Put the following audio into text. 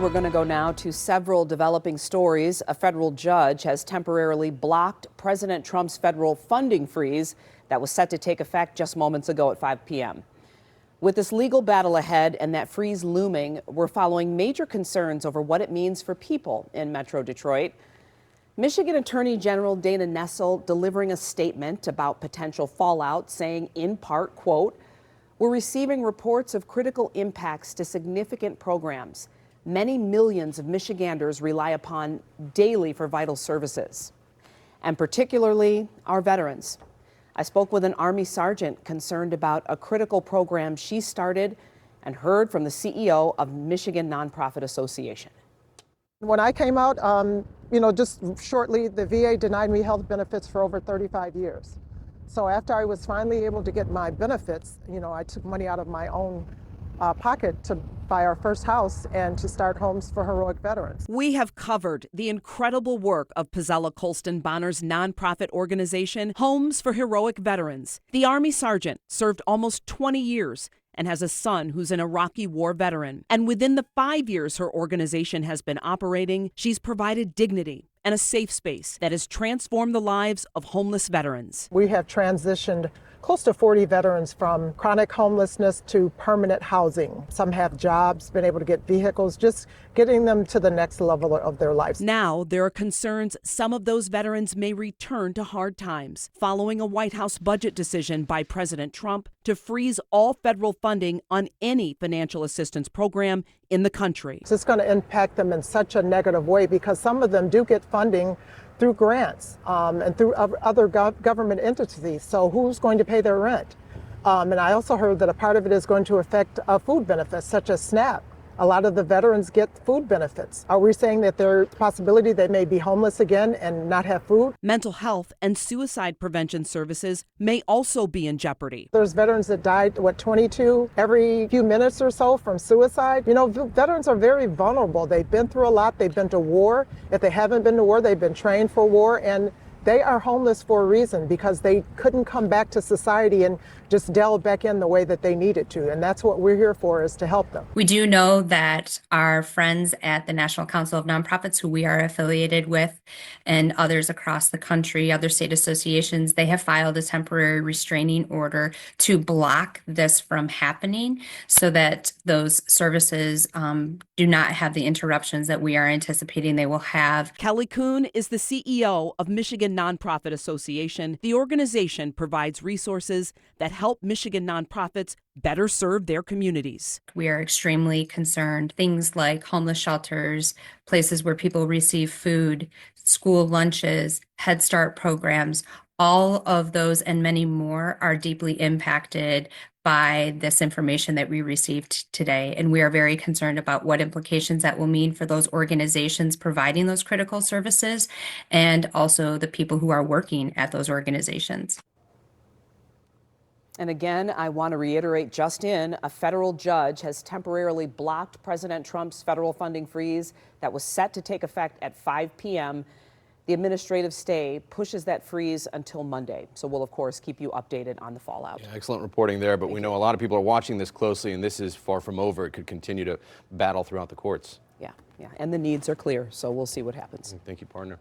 we're going to go now to several developing stories. A federal judge has temporarily blocked President Trump's federal funding freeze that was set to take effect just moments ago at 5 p.m. With this legal battle ahead and that freeze looming, we're following major concerns over what it means for people in Metro Detroit. Michigan Attorney General Dana Nessel delivering a statement about potential fallout, saying in part, quote, "We're receiving reports of critical impacts to significant programs many millions of Michiganders rely upon daily for vital services, and particularly our veterans." I spoke with an Army sergeant concerned about a critical program she started and heard from the CEO of Michigan Nonprofit Association. When I came out, just shortly, the VA denied me health benefits for over 35 years. So after I was finally able to get my benefits, I took money out of my own pocket to buy our first house and to start Homes for Heroic Veterans. We have covered the incredible work of Pazella Colston Bonner's nonprofit organization, Homes for Heroic Veterans. The Army sergeant served almost 20 years and has a son who's an Iraqi war veteran. And within the 5 years her organization has been operating, she's provided dignity and a safe space that has transformed the lives of homeless veterans. We have transitioned close to 40 veterans from chronic homelessness to permanent housing. Some have jobs, been able to get vehicles, just getting them to the next level of their lives. Now there are concerns some of those veterans may return to hard times following a White House budget decision by President Trump to freeze all federal funding on any financial assistance program in the country. It's going to impact them in such a negative way because some of them do get funding through grants and through other government entities. So who's going to pay their rent? And I also heard that a part of it is going to affect food benefits, such as SNAP. A lot of the veterans get food benefits. Are we saying that there's a possibility they may be homeless again and not have food? Mental health and suicide prevention services may also be in jeopardy. There's veterans that died, 22 every few minutes or so from suicide. Veterans are very vulnerable. They've been through a lot. They've been to war. If they haven't been to war, they've been trained for war. And they are homeless for a reason because they couldn't come back to society and just delve back in the way that they needed to. And that's what we're here for, is to help them. We do know that our friends at the National Council of Nonprofits, who we are affiliated with, and others across the country, other state associations, they have filed a temporary restraining order to block this from happening so that those services do not have the interruptions that we are anticipating they will have. Kelly Kuhn is the CEO of Michigan Nonprofit Association. The organization provides resources that help Michigan nonprofits better serve their communities. We are extremely concerned. Things like homeless shelters, places where people receive food, school lunches, Head Start programs, all of those and many more are deeply impacted by this information that we received today. And we are very concerned about what implications that will mean for those organizations providing those critical services and also the people who are working at those organizations. And again, I want to reiterate, just in, a federal judge has temporarily blocked President Trump's federal funding freeze that was set to take effect at 5 p.m. The administrative stay pushes that freeze until Monday. So we'll, of course, keep you updated on the fallout. Yeah, excellent reporting there, but we know a lot of people are watching this closely, and this is far from over. It could continue to battle throughout the courts. Yeah, and the needs are clear, so we'll see what happens. Thank you, partner.